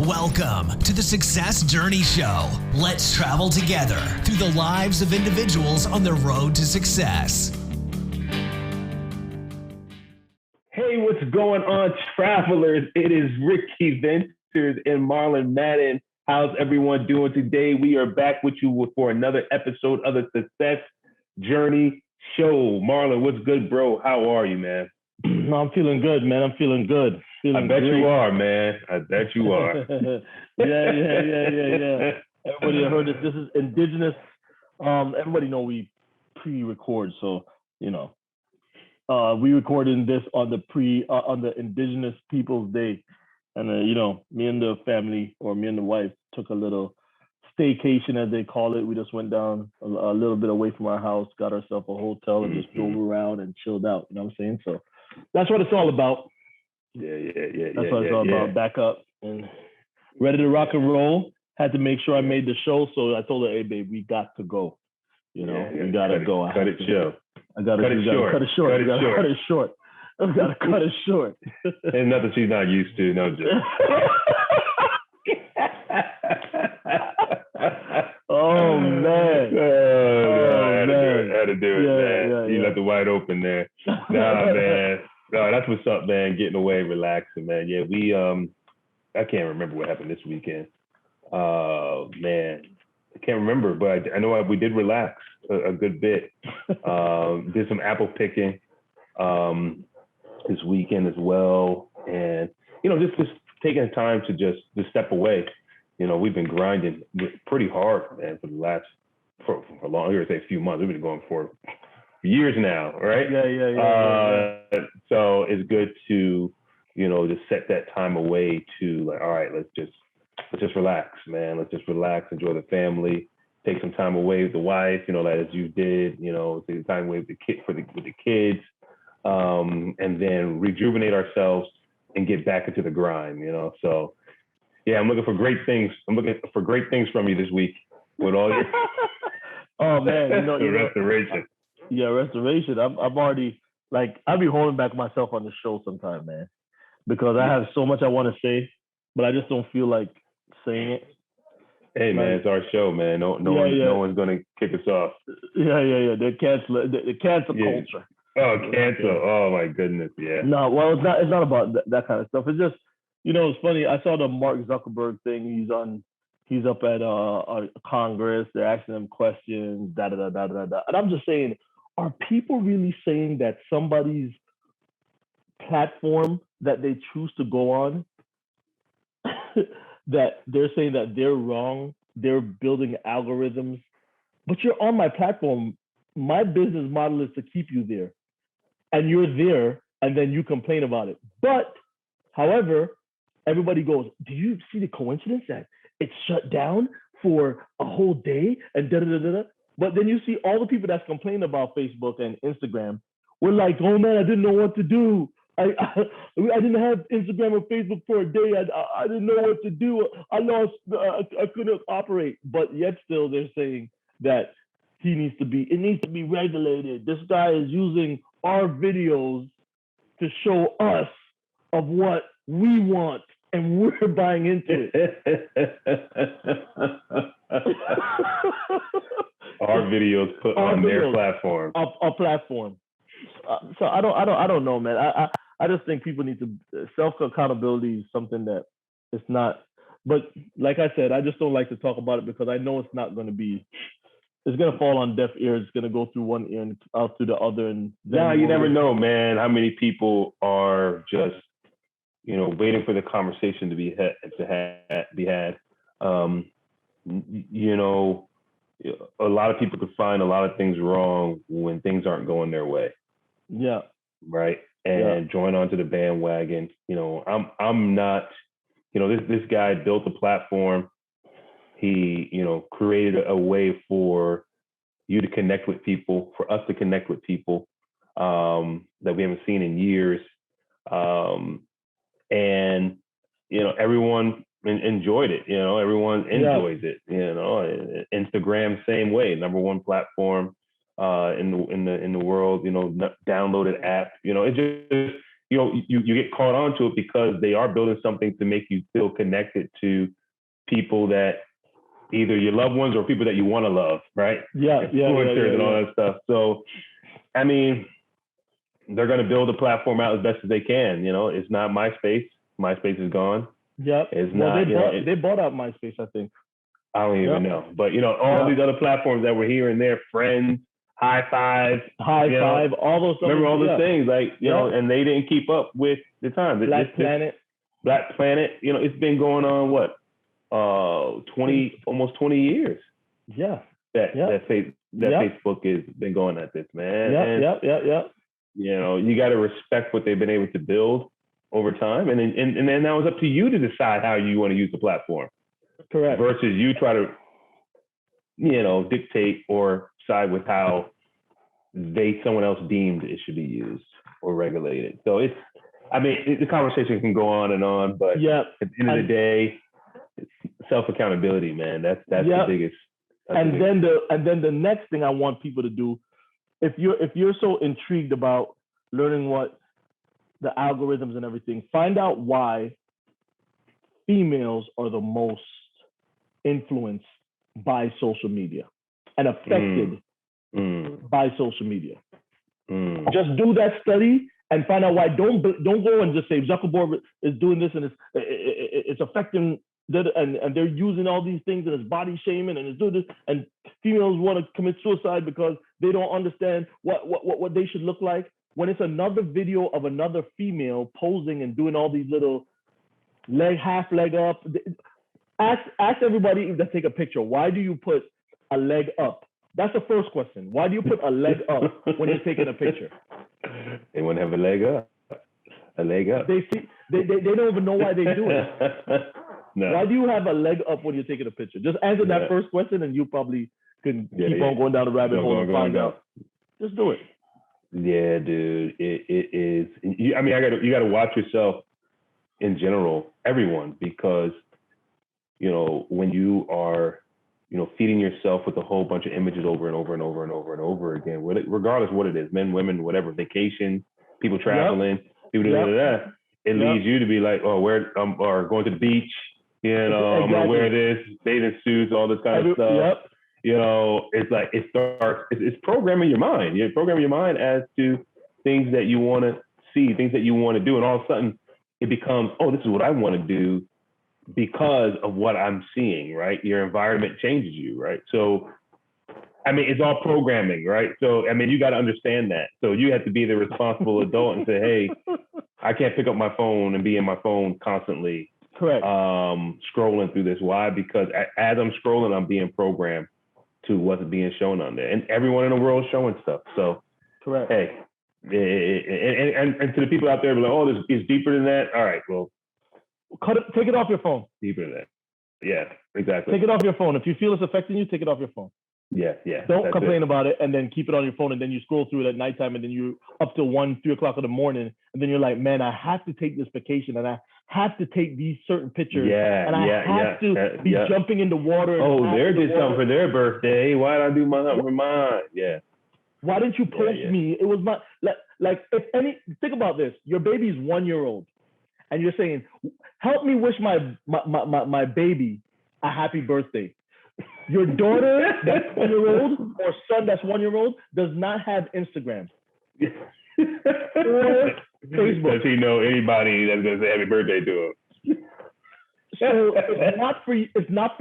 Welcome to the Success Journey Show. Let's travel together through the lives of individuals on the road to success. Hey, what's going on, travelers? It is Ricky Ventures and Marlon Madden. How's everyone doing today? We are back with you for another episode of the Success Journey Show. Marlon, what's good, bro? How are you, man? I'm feeling good, man. I'm feeling good. I bet you are, man. I bet you are. Yeah. Everybody heard this. This is Indigenous. Everybody know we pre-record, so we recorded this on the Indigenous Peoples Day, and me and the family, or me and the wife, took a little staycation, as they call it. We just went down a little bit away from our house, got ourselves a hotel, and just drove around and chilled out. You know what I'm saying? So that's what it's all about. That's what it's all about. Back up and ready to rock and roll. Had to make sure I made the show, so I told her, "Hey, babe, we got to go. We gotta go. Cut it short. I gotta cut it short. I gotta cut it short. Ain't nothing she's not used to. No joke. Oh man. I had to do it, man. You left it wide open there. Nah, man. No, that's what's up, man. Getting away, relaxing, man. Yeah, we I can't remember what happened this weekend. Man, I can't remember, but I know we did relax a good bit. Did some apple picking this weekend as well, and just taking time to just step away. We've been grinding pretty hard, man, for the last for a long, I would say a few months. We've been going for years now, right? Yeah. So it's good to to set that time away to, like, all right, let's just relax, man. Let's just relax, enjoy the family, take some time away with the wife, like as you did, take time away with the kids, and then rejuvenate ourselves and get back into the grind, So yeah, I'm looking for great things. I'm looking for great things from you this week with all your oh man, restoration. Yeah, restoration. I'm already, like, I'll be holding back myself on the show sometime, man, because I have so much I want to say, but I just don't feel like saying it. Hey, man, it's our show, man. No one's gonna kick us off. Yeah. The cancel culture. Oh, cancel! Oh my goodness, yeah. No, well, it's not about that kind of stuff. It's just, it's funny. I saw the Mark Zuckerberg thing. He's up at Congress. They're asking him questions. And I'm just saying, are people really saying that somebody's platform that they choose to go on, that they're saying that they're wrong, they're building algorithms, but you're on my platform. My business model is to keep you there, and you're there, and then you complain about it. But, however, everybody goes, do you see the coincidence that it's shut down for a whole day and da-da-da-da-da? But then you see all the people that's complaining about Facebook and Instagram. We're like, oh man, I didn't know what to do. I didn't have Instagram or Facebook for a day. I didn't know what to do. I lost. I couldn't operate. But yet still, they're saying that it needs to be regulated. This guy is using our videos to show us of what we want, and we're buying into it. Our videos put on their platform. Our platform. So I don't know, man. I just think people need to, self accountability is something that it's not. But like I said, I just don't like to talk about it because I know it's not going to be. It's going to fall on deaf ears. It's going to go through one ear and out through the other. And you never know, man. How many people are just waiting for the conversation to be had. A lot of people can find a lot of things wrong when things aren't going their way. Yeah. Right. And join onto the bandwagon. I'm not, this guy built a platform. He, created a way for you to connect with people, for us to connect with people that we haven't seen in years. And, everyone enjoyed it. Everyone enjoys it. Instagram, same way, number one platform in the world. Downloaded app. It you get caught onto it because they are building something to make you feel connected to people that either your loved ones or people that you want to love, right? Influencers and all that stuff. So, I mean, they're going to build a platform out as best as they can. You know, it's not MySpace. MySpace is gone. Yep. It's not. They bought out MySpace, I think. I don't even know. But, you know, all these other platforms that were here and there, Friends, High Five, all those. Remember all those things, like, you know, and they didn't keep up with the times. Black Planet. You know, it's been going on, what, almost 20 years. Yeah. That Facebook has been going at this, man. Yeah. You know, you got to respect what they've been able to build over time. And then now it's up to you to decide how you want to use the platform. Correct. Versus you try to, you know, dictate or side with how someone else deemed it should be used or regulated. So the conversation can go on, but at the end of the day, it's self-accountability, man. That's the biggest. And then the next thing I want people to do, if you're so intrigued about learning what the algorithms and everything, find out why females are the most influenced by social media and affected by social media. Just do that study and find out why. Don't go and just say Zuckerberg is doing this and it's affecting and they're using all these things and it's body shaming and it's doing this, and females want to commit suicide because they don't understand what they should look like, when it's another video of another female posing and doing all these little half leg up. Ask everybody if they take a picture, why do you put a leg up? That's the first question. Why do you put a leg up when you're taking a picture? They want to have a leg up. A leg up. They don't even know why they do it. No. Why do you have a leg up when you're taking a picture? Just answer that first question, and you probably can keep on going down the rabbit hole and find out. Just do it. Yeah, dude. It is. I mean, you got to watch yourself in general, everyone, because, you know, when you are, you know, feeding yourself with a whole bunch of images over and over and over and over and over again, regardless of what it is, men, women, whatever, vacation, people traveling, people doing that, it leads you to be like, oh, or going to the beach, you know, I'm gonna wear this, bathing suits, all this kind of stuff. You know, it's like it's programming your mind. You're programming your mind as to things that you want to see, things that you want to do, and all of a sudden it becomes, oh, this is what I want to do because of what I'm seeing, right? Your environment changes you, right? So, I mean, it's all programming, right? So, I mean, you got to understand that. So you have to be the responsible adult and say, hey, I can't pick up my phone and be in my phone constantly. Correct. Scrolling through this. Why? Because as I'm scrolling, I'm being programmed to what's being shown on there. And everyone in the world is showing stuff. So, correct. Hey, and to the people out there, like, oh, this is deeper than that. All right, well, take it off your phone. Deeper than that. Yeah, exactly. Take it off your phone. If you feel it's affecting you, take it off your phone. Yeah. Don't complain about it and then keep it on your phone, and then you scroll through it at nighttime, and then you up to 1, 3 o'clock in the morning, and then you're like, man, I have to take this vacation, and I have to take these certain pictures, and I have to be jumping in the water. Oh, they did something for their birthday. Why did I do something for mine? Yeah. Why didn't you post me? It was my think about this. Your baby's 1 year old, and you're saying, help me wish my baby a happy birthday. Your daughter that's 1 year old or son that's 1 year old does not have Instagram or Facebook. Does he know anybody that's gonna say happy birthday to him? So it's not for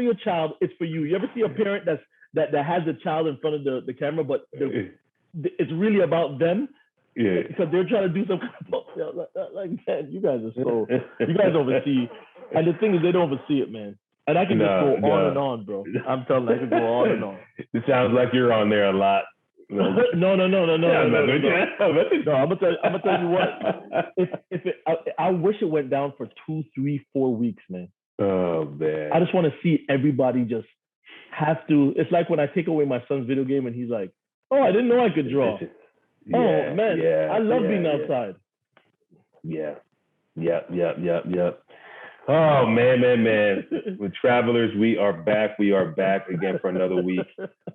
your child. It's for you. You ever see a parent that has a child in front of the camera, but it's really about them? Yeah. Because they're trying to do some kind of like man, you guys oversee. And the thing is, they don't oversee it, man. And I can just go on and on, bro. I'm telling you, I can go on and on. It sounds like you're on there a lot. No. I'm gonna tell you what. I wish it went down for 2, 3, 4 weeks, man. Oh man. I just want to see everybody just have to. It's like when I take away my son's video game and he's like, "Oh, I didn't know I could draw." Oh man, I love being outside. Yeah. Oh man. With Travelers, we are back. We are back again for another week.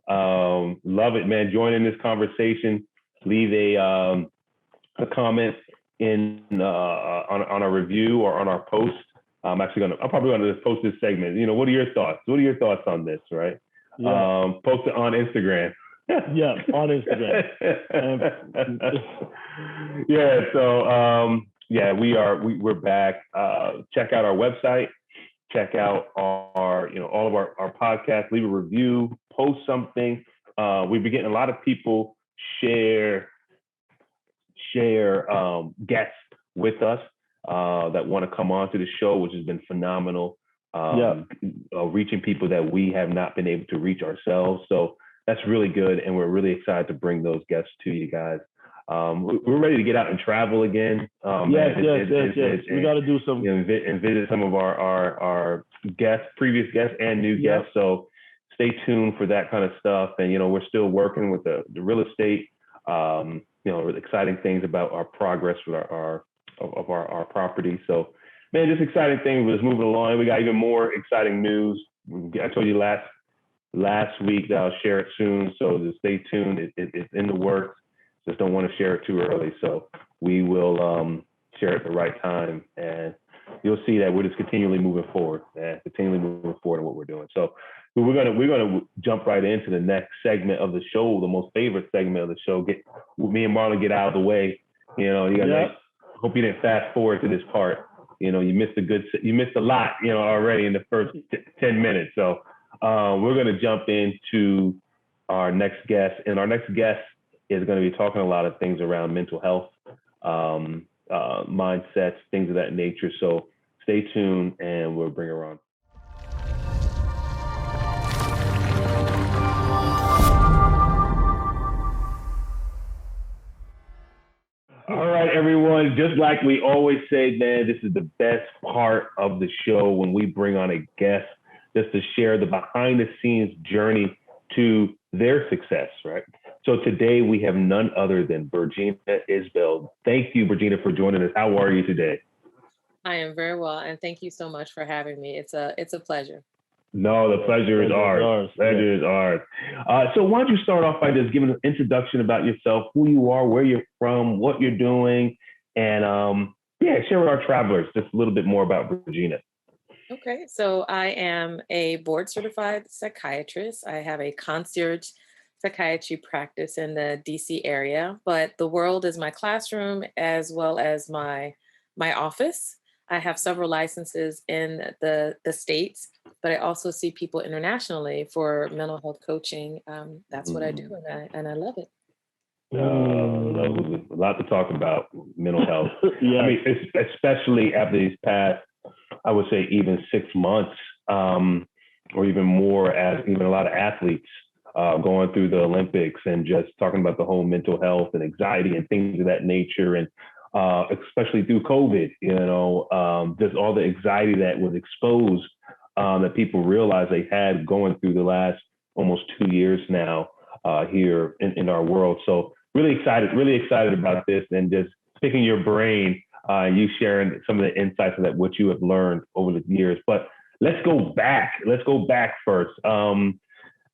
Love it, man. Join in this conversation. Leave a comment in on a review or on our post. I'm probably going to post this segment. What are your thoughts? What are your thoughts on this? Right. Yeah. Post it on Instagram. Yeah, on Instagram. Yeah. So we're back. Check out our website. Check out our all of our podcasts. Leave a review. Post something. We've been getting a lot of people share guests with us that want to come on to the show, which has been phenomenal. Reaching people that we have not been able to reach ourselves. So that's really good. And we're really excited to bring those guests to you guys. We're ready to get out and travel again. Yes. We got to do some and visit some of our guests, previous guests and new guests. So stay tuned for that kind of stuff. And, we're still working with the real estate, exciting things about our progress with our property. So, man, just exciting things was moving along. We got even more exciting news. I told you last week that I'll share it soon. So just stay tuned. It's in the works. Just don't want to share it too early. So we will share it at the right time. And you'll see that we're just continually moving forward in what we're doing. So we're gonna jump right into the next segment of the show, the most favorite segment of the show. Me and Marlon get out of the way. Hope you didn't fast forward to this part. You missed a lot, already in the first 10 minutes. So we're gonna jump into our next guest, and our next guest is going to be talking a lot of things around mental health, mindsets, things of that nature. So stay tuned and we'll bring her on. All right, everyone. Just like we always say, man, this is the best part of the show when we bring on a guest just to share the behind the scenes journey to their success, right? So today we have none other than Bergina Isbell. Thank you, Bergina, for joining us. How are you today? I am very well, and thank you so much for having me. It's a pleasure. No, the pleasure is ours. Pleasure is ours. So why don't you start off by just giving an introduction about yourself, who you are, where you're from, what you're doing, and share with our travelers just a little bit more about Bergina. Okay, so I am a board certified psychiatrist. I have a concierge psychiatry practice in the DC area, but the world is my classroom as well as my office. I have several licenses in the States, but I also see people internationally for mental health coaching. That's what I do, and I love it. A lot to talk about mental health. Yeah. I mean, especially after these past, I would say even 6 months, or even more, as even a lot of athletes going through the Olympics and just talking about the whole mental health and anxiety and things of that nature. And especially through COVID, just all the anxiety that was exposed that people realized they had going through the last almost 2 years now here in our world. So really excited about this and just picking your brain, you sharing some of the insights of that, what you have learned over the years. But let's go back first.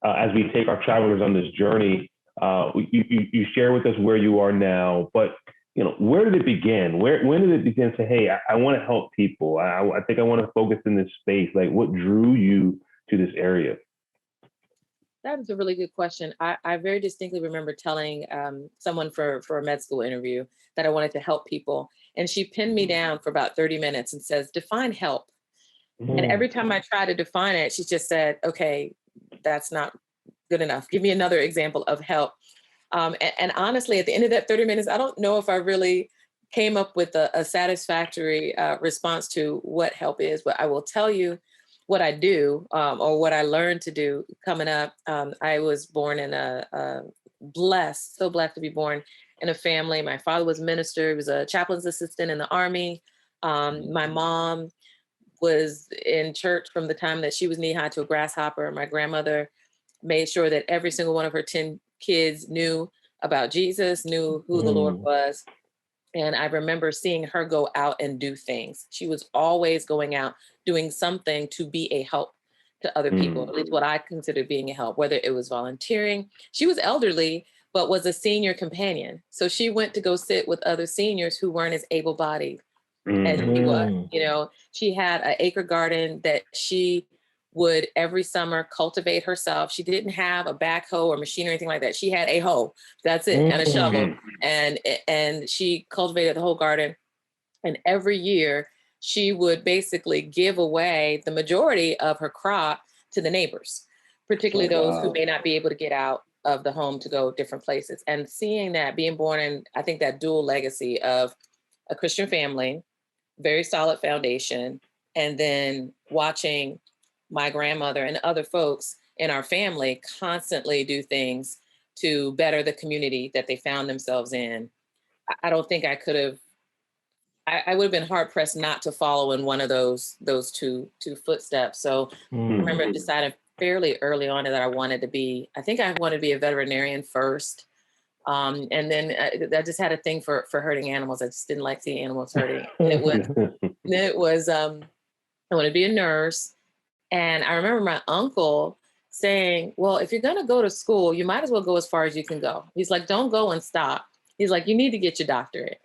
As we take our travelers on this journey, you share with us where you are now, but where did it begin? When did it begin to say, hey, I want to help people. I think I want to focus in this space. Like, what drew you to this area? That is a really good question. I very distinctly remember telling someone for a med school interview that I wanted to help people. And she pinned me down for about 30 minutes and says, define help. And every time I try to define it, she just said, okay, that's not good enough. Give me another example of help. And honestly, at the end of that 30 minutes, I don't know if I really came up with a satisfactory response to what help is, but I will tell you what I do, or what I learned to do coming up. I was born in so blessed to be born in a family. My father was a minister. He was a chaplain's assistant in the Army. My mom was in church from the time that she was knee-high to a grasshopper. My grandmother made sure that every single one of her 10 kids knew about Jesus, knew who the Lord was. And I remember seeing her go out and do things. She was always going out, doing something to be a help to other people, at least what I considered being a help, whether it was volunteering. She was elderly, but was a senior companion. So she went to go sit with other seniors who weren't as able-bodied as she was. You know, she had an acre garden that she would every summer cultivate herself. She didn't have a backhoe or machine or anything like that. She had a hoe, that's it, and a shovel. And she cultivated the whole garden. And every year she would basically give away the majority of her crop to the neighbors, particularly those who may not be able to get out of the home to go different places. And seeing that, being born in, I think, that dual legacy of a Christian family, very solid foundation, and then watching my grandmother and other folks in our family constantly do things to better the community that they found themselves in. I don't think I could have, I would have been hard pressed not to follow in one of those two footsteps. So I remember deciding fairly early on that I wanted to be, I think I wanted to be a veterinarian first. And then I just had a thing for hurting animals. I just didn't like seeing animals hurting. And it was I want to be a nurse. And I remember my uncle saying, well, if you're going to go to school, you might as well go as far as you can go. He's like, don't go and stop. He's like, you need to get your doctorate.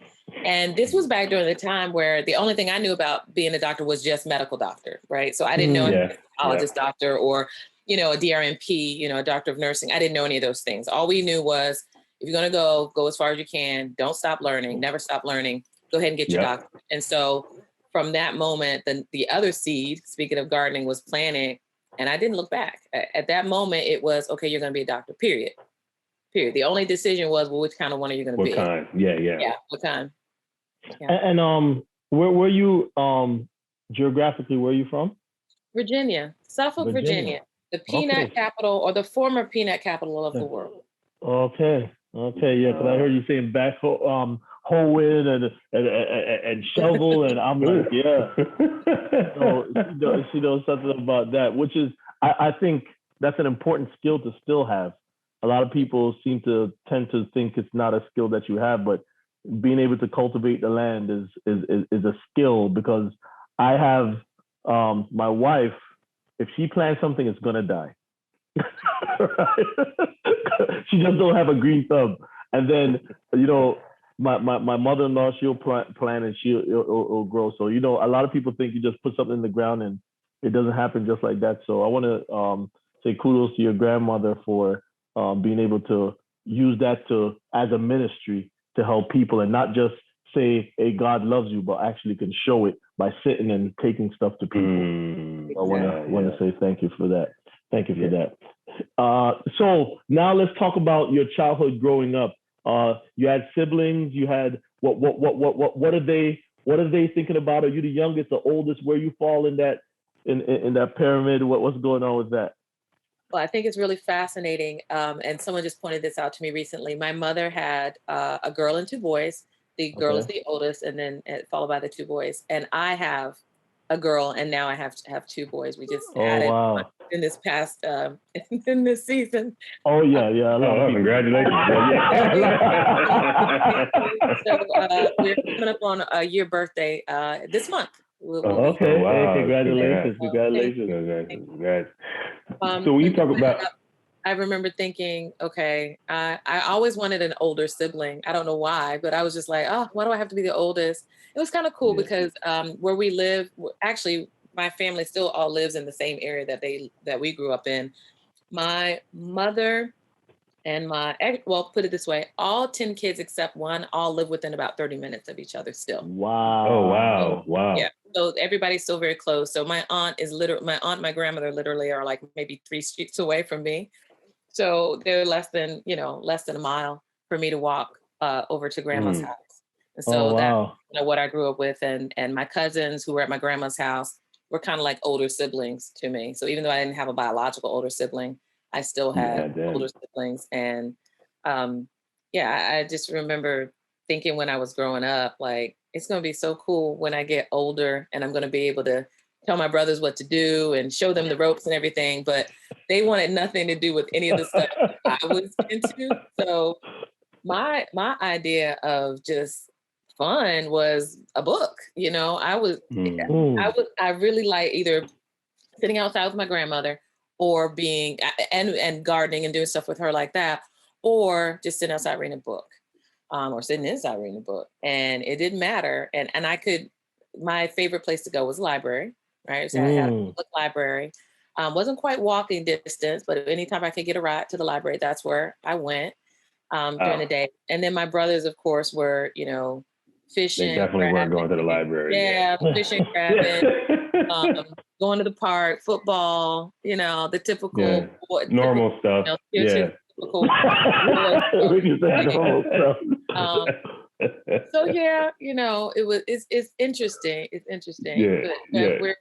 And this was back during the time where the only thing I knew about being a doctor was just medical doctor, right? So I didn't know a psychologist doctor or, you know, a DRNP, you know, a doctor of nursing. I didn't know any of those things. All we knew was if you're going to go as far as you can. Don't stop learning, never stop learning. Go ahead and get your doctorate. And so from that moment, the other seed, speaking of gardening, was planted, and I didn't look back. At that moment, it was, okay, you're going to be a doctor, period. The only decision was, well, which kind of one are you going to be? What kind? Yeah, what kind? Yeah. And where were you, geographically, where are you from? Virginia, Suffolk, Virginia, the peanut capital, or the former peanut capital of the world. Okay, yeah, because I heard you saying back hoeing and shovel, and I'm like, yeah. So she knows something about that, which is, I think that's an important skill to still have. A lot of people tend to think it's not a skill that you have, but being able to cultivate the land is a skill, because I have my wife, if she plants something, it's gonna die. She just don't have a green thumb. And then, you know, my mother-in-law, she'll plant and it'll grow. So, you know, a lot of people think you just put something in the ground and it doesn't happen just like that. So I want to say kudos to your grandmother for being able to use that as a ministry to help people, and not just say, hey, God loves you, but actually can show it by sitting and taking stuff to people. I want to say thank you for that. Thank you for that. So now let's talk about your childhood growing up. You had siblings. You had what are they thinking about? Are you the youngest, the oldest? Where you fall in that pyramid? What's going on with that? Well, I think it's really fascinating. And someone just pointed this out to me recently. My mother had a girl and two boys. The girl is the oldest, and then followed by the two boys. And I have a girl, and now I have two boys. We just added in this past in this season. Oh yeah. Congratulations! So we're coming up on a year birthday this month. Congratulations! So when you talk about, I remember thinking, okay, I always wanted an older sibling. I don't know why, but I was just like, oh, why do I have to be the oldest? It was kind of cool because where we live, actually, my family still all lives in the same area that we grew up in. My mother and put it this way, all 10 kids except one all live within about 30 minutes of each other still. Wow. Oh, wow. Yeah. So everybody's still very close. So my aunt and my grandmother literally are like maybe 3 streets away from me. So they're less than a mile for me to walk over to grandma's house. And so that's what I grew up with. And my cousins who were at my grandma's house were kind of like older siblings to me. So even though I didn't have a biological older sibling, I still had older siblings. And I just remember thinking when I was growing up, like, it's going to be so cool when I get older and I'm going to be able to tell my brothers what to do and show them the ropes and everything. But they wanted nothing to do with any of the stuff I was into. So my idea of just fun was a book. You know, I really like either sitting outside with my grandmother or being and gardening and doing stuff with her like that, or just sitting outside reading a book, or sitting inside reading a book. And it didn't matter. And my favorite place to go was the library, right? So I had a public library. Wasn't quite walking distance, but anytime I could get a ride to the library, that's where I went during the day. And then my brothers, of course, were, fishing. They definitely weren't going to the library. Yeah, fishing, grabbing, going to the park, football, the typical normal stuff. Typical so yeah, it's interesting. It's interesting. But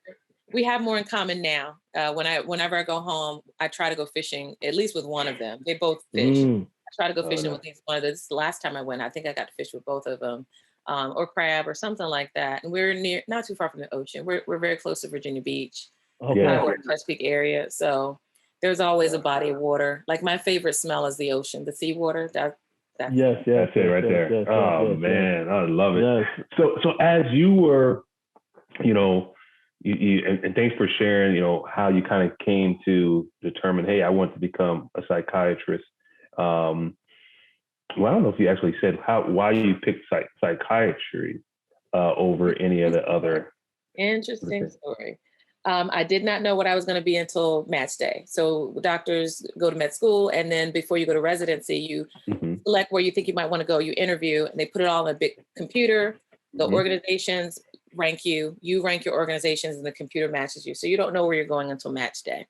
we have more in common now. Whenever I go home, I try to go fishing, at least with one of them. They both fish. I try to go fishing with each one of them. This last time I went, I think I got to fish with both of them. Or crab or something like that. And we're not too far from the ocean. We're very close to Virginia Beach, or Chesapeake area. So there's always a body of water. Like my favorite smell is the ocean, the season. That's it right there. Man, I love it. Yes. So as you were, and thanks for sharing, how you kind of came to determine, hey, I want to become a psychiatrist. Well, I don't know if you actually said why you picked psychiatry over any of the other. Interesting story. I did not know what I was going to be until match day. So doctors go to med school, and then before you go to residency, you select where you think you might want to go. You interview, and they put it all in a big computer. The organizations rank you. You rank your organizations, and the computer matches you. So you don't know where you're going until match day.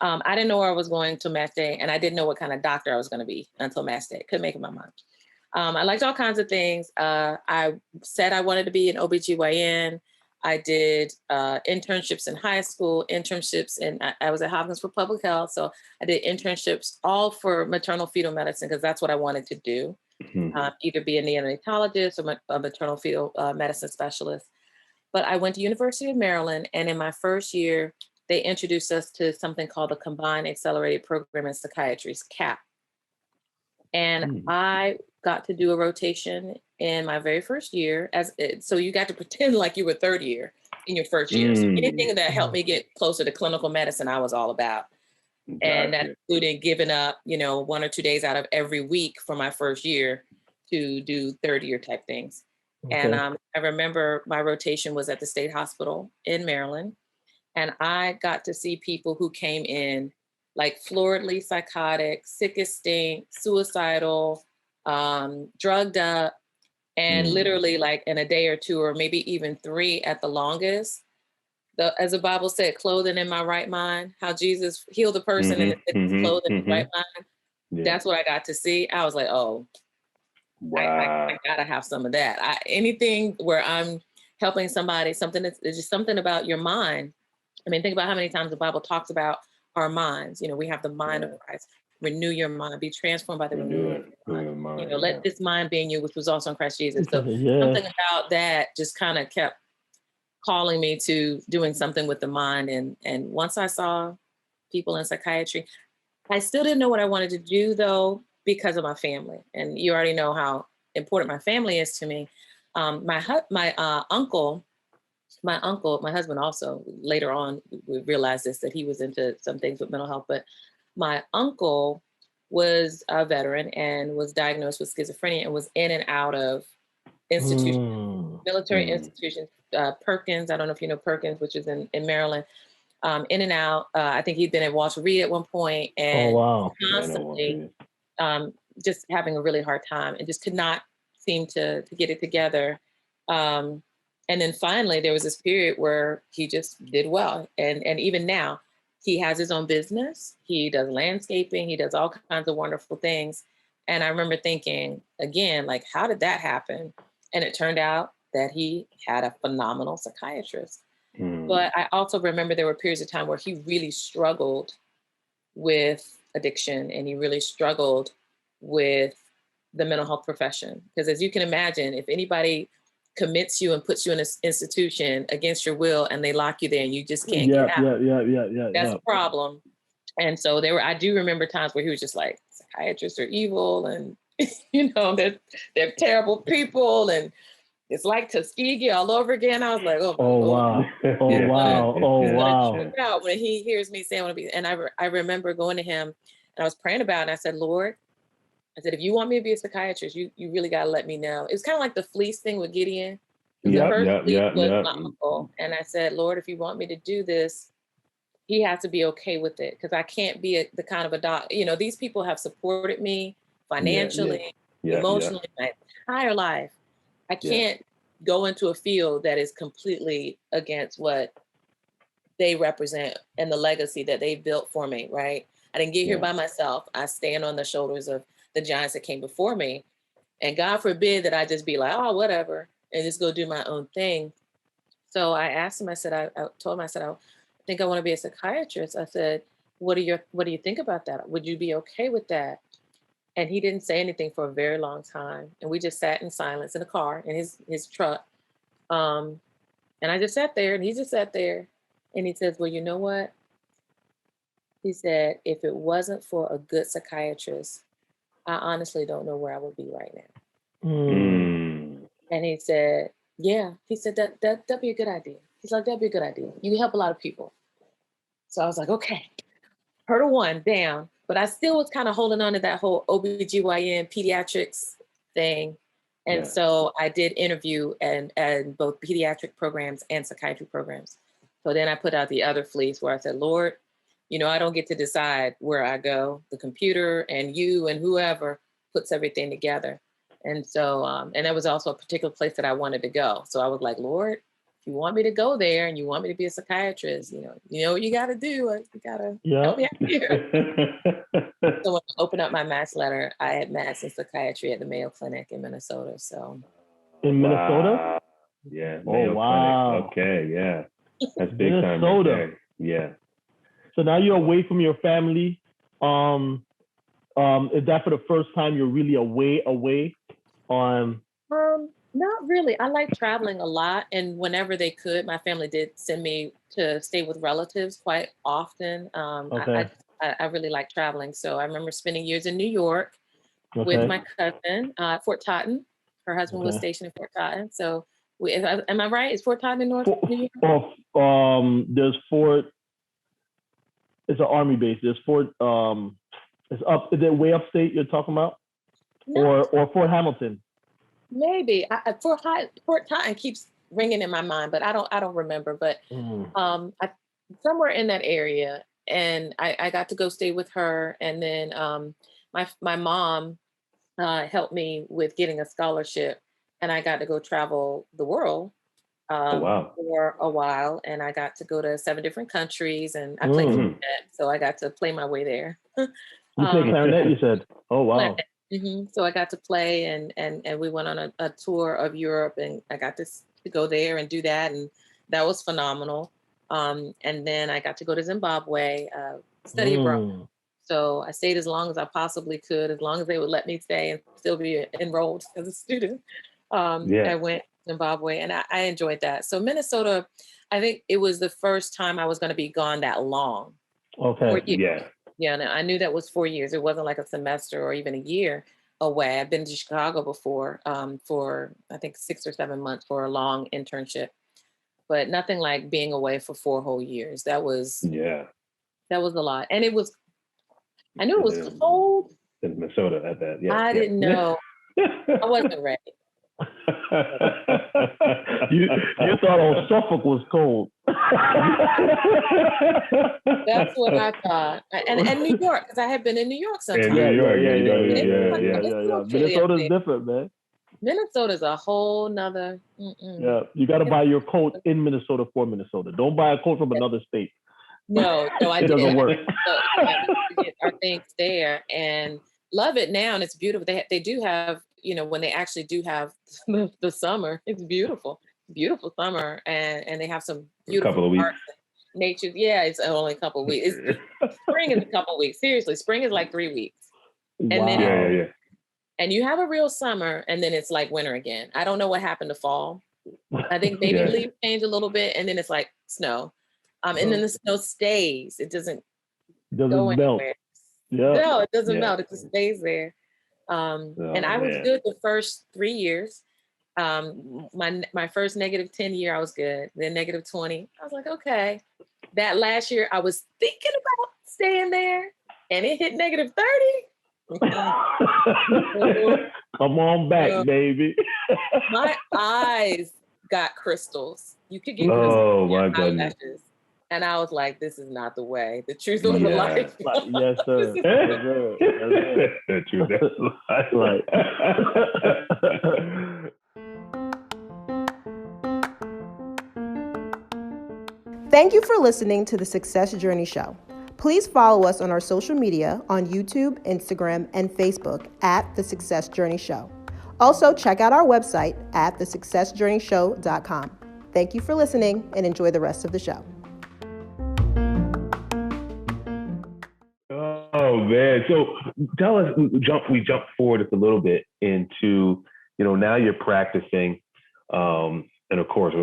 I didn't know where I was going till match day, and I didn't know what kind of doctor I was going to be until match day. Couldn't make up my mind. I liked all kinds of things. I said I wanted to be an OBGYN. I did internships in high school, I was at Hopkins for public health. So I did internships all for maternal fetal medicine, because that's what I wanted to do. Either be a neonatologist or a maternal fetal medicine specialist. But I went to University of Maryland, and in my first year, they introduced us to something called the Combined Accelerated Program in Psychiatry, CAP. And I got to do a rotation in my very first year. So you got to pretend like you were third year in your first year. So anything that helped me get closer to clinical medicine, I was all about. Gotcha. And that included giving up, 1 or 2 days out of every week for my first year to do third year type things. Okay. And I remember my rotation was at the State Hospital in Maryland. And I got to see people who came in like floridly psychotic, sick as stink, suicidal, drugged up, and literally like in a day or two, or maybe even 3 at the longest. As the Bible said, clothing in my right mind, how Jesus healed the person and it's clothing in his right mind. Yeah. That's what I got to see. I was like, oh, wow. I gotta have some of that. Anything where I'm helping somebody, it's just something about your mind. I mean, think about how many times the Bible talks about our minds. We have the mind of Christ. Renew your mind. Be transformed by the renewal of your mind. Let this mind be in you, which was also in Christ Jesus. So something about that just kind of kept calling me to doing something with the mind. And once I saw people in psychiatry, I still didn't know what I wanted to do, though, because of my family. And you already know how important my family is to me. My uncle, my husband also, later on, we realized that he was into some things with mental health, but my uncle was a veteran and was diagnosed with schizophrenia and was in and out of institutions, military institutions, Perkins. I don't know if you know Perkins, which is in Maryland, in and out. I think he'd been at Walter Reed at one point, and constantly just having a really hard time and just could not seem to get it together. And then finally, there was this period where he just did well. And even now, he has his own business. He does landscaping. He does all kinds of wonderful things. And I remember thinking, again, like, how did that happen? And it turned out that he had a phenomenal psychiatrist. But I also remember there were periods of time where he really struggled with addiction, and he really struggled with the mental health profession. Because as you can imagine, if anybody commits you and puts you in an institution against your will and they lock you there and you just can't get out. That's a problem. And so I do remember times where he was just like, psychiatrists are evil, and they're terrible people, and it's like Tuskegee all over again. I was like, wow. When he hears me say I want to be, and I remember going to him and I was praying about it, and I said, Lord, I said, if you want me to be a psychiatrist, you really got to let me know. It was kind of like the fleece thing with Gideon. The first fleece was my uncle. And I said, Lord, if you want me to do this, he has to be okay with it, because I can't be the kind of a doctor. You know, these people have supported me financially, emotionally, my entire life. I can't go into a field that is completely against what they represent and the legacy that they built for me, right? I didn't get here by myself. I stand on the shoulders of the giants that came before me. And God forbid that I just be like, oh, whatever, and just go do my own thing. So I asked him, I said, I told him, I said, I think I want to be a psychiatrist. I said, what do you think about that? Would you be okay with that? And he didn't say anything for a very long time. And we just sat in silence in a car, in his truck. And I just sat there, and he just sat there. And he says, well, you know what? He said, if it wasn't for a good psychiatrist, I honestly don't know where I would be right now. And he said, yeah. He said, that'd be a good idea. He's like, that'd be a good idea. You can help a lot of people. So I was like, okay, heard of one down. But I still was kind of holding on to that whole OBGYN pediatrics thing. And so I did interview and both pediatric programs and psychiatry programs. So then I put out the other fleece where I said, Lord, you know, I don't get to decide where I go. The computer and you and whoever puts everything together. And so, and that was also a particular place that I wanted to go. So I was like, Lord, if you want me to go there and you want me to be a psychiatrist, you know what you got to do. You got to help me out here. So when I opened up my maths letter, I had maths and psychiatry at the Mayo Clinic in Minnesota. So in Minnesota? Yeah. Mayo Clinic. Okay. Yeah. That's big time right there. Yeah. So now you're away from your family. Is that for the first time you're really away? Not really. I like traveling a lot, and whenever they could, my family did send me to stay with relatives quite often. I really like traveling, so I remember spending years in New York with my cousin at Fort Totten. Her husband was stationed in Fort Totten, so am I right? Is Fort Totten in New York? There's Fort. It's an army base. There's Fort. It's up. Is it way upstate you're talking about, or Fort Hamilton? Maybe Fort Totten keeps ringing in my mind, but I don't remember. But somewhere in that area, and I got to go stay with her, and then my mom helped me with getting a scholarship, and I got to go travel the world for a while, and I got to go to 7 different countries, and I played clarinet, so I got to play my way there. You played clarinet, you said? Oh wow. So I got to play, and we went on a tour of Europe, and I got to go there and do that, and that was phenomenal. And then I got to go to Zimbabwe, study abroad. So I stayed as long as I possibly could, as long as they would let me stay and still be enrolled as a student. I went to Zimbabwe, and I enjoyed that. So Minnesota, I think it was the first time I was going to be gone that long. Okay. Yeah, no, I knew that was 4 years. It wasn't like a semester or even a year away. I've been to Chicago before for, I think, 6 or 7 months for a long internship, but nothing like being away for 4 whole years. That was a lot. And I knew it was cold. In Minnesota at that, I didn't know. I wasn't ready. you thought old Suffolk was cold. That's what I thought. And New York, because I had been in New York sometimes. Minnesota's different, man. Minnesota's a whole nother. Yeah, you got to buy your coat in Minnesota for Minnesota. Don't buy a coat from another state. No, I didn't. It doesn't work. So we get our things there and love it now, and it's beautiful. They do have, when they actually do have the summer, it's beautiful summer, and they have some beautiful couple of weeks. Nature. Yeah, it's only a couple of weeks. Spring is a couple of weeks. Seriously, spring is like 3 weeks. And then and you have a real summer, and then it's like winter again. I don't know what happened to fall. I think maybe leaves change a little bit, and then it's like snow. And then the snow stays. It doesn't go anywhere. No, it doesn't melt. It just stays there. And I was good the first 3 years. My first -10 year, I was good. Then -20, I was like, okay. That last year, I was thinking about staying there, and it hit -30. Come on back, baby. My eyes got crystals. You could get crystals Oh in your my goodness. eyelashes. And I was like, this is not the way. The truth or the life. Yes, sir. Yes, sir. The truth or the life. Thank you for listening to the Success Journey Show. Please follow us on our social media on YouTube, Instagram, and Facebook at The Success Journey Show. Also, check out our website at thesuccessjourneyshow.com. Thank you for listening and enjoy the rest of the show. Oh man! So tell us, we jump forward just a little bit into, now you're practicing, and of course,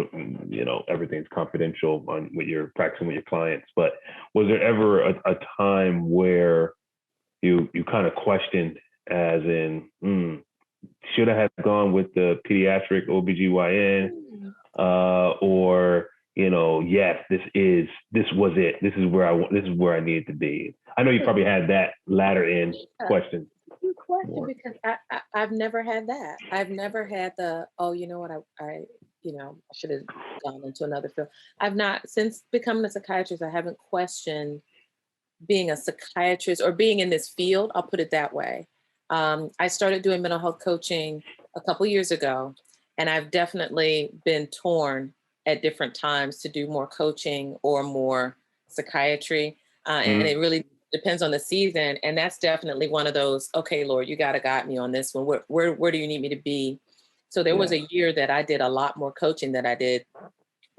everything's confidential on what you're practicing with your clients. But was there ever a time where you kind of questioned, as in, should I have gone with the pediatric OBGYN, or yes, this was it. This is where I needed to be. I know you probably had that latter end question. Good question, because I've never had that. I've never had the, I should have gone into another field. I've not, since becoming a psychiatrist, I haven't questioned being a psychiatrist or being in this field. I'll put it that way. I started doing mental health coaching a couple years ago, and I've definitely been torn at different times to do more coaching or more psychiatry. And it really depends on the season. And that's definitely one of those, okay, Lord, you got to guide me on this one. Where do you need me to be? So there was a year that I did a lot more coaching than I did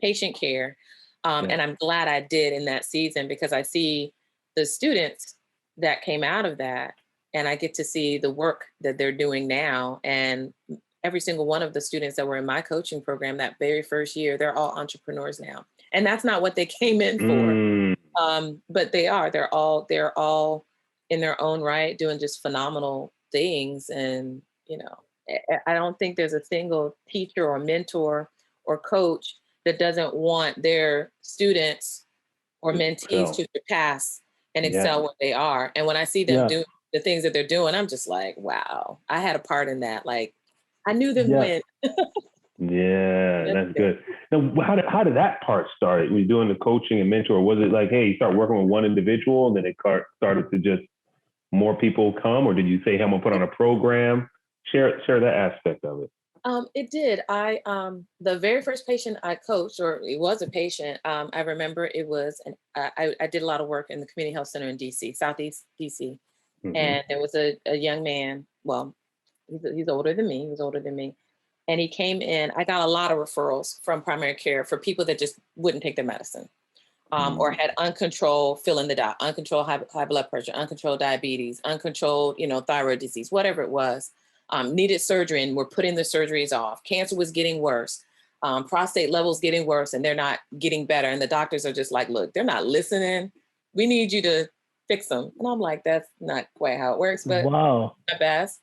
patient care. And I'm glad I did in that season, because I see the students that came out of that, and I get to see the work that they're doing now. And every single one of the students that were in my coaching program that very first year, they're all entrepreneurs now. And that's not what they came in for. But they're all in their own right doing just phenomenal things. And, I don't think there's a single teacher or mentor or coach that doesn't want their students or mentees to surpass and excel where they are. And when I see them do the things that they're doing, I'm just like, wow, I had a part in that. Like, I knew them when. That's good. Now, how did that part start? When you're doing the coaching and mentor, was it like, hey, you start working with one individual and then it started to just more people come, or did you say, hey, I'm gonna put on a program? Share that aspect of it. It did. The very first patient I coached, or it was a patient, I remember it was, I did a lot of work in the community health center in DC, Southeast DC. And there was a young man, well, he's older than me. He was older than me. And he came in. I got a lot of referrals from primary care for people that just wouldn't take their medicine, or had uncontrolled, fill in the dot, uncontrolled high blood pressure, uncontrolled diabetes, uncontrolled, thyroid disease, whatever it was, needed surgery and were putting the surgeries off. Cancer was getting worse. Prostate levels getting worse, and they're not getting better. And the doctors are just like, look, they're not listening. We need you to fix them. And I'm like, that's not quite how it works, but my best.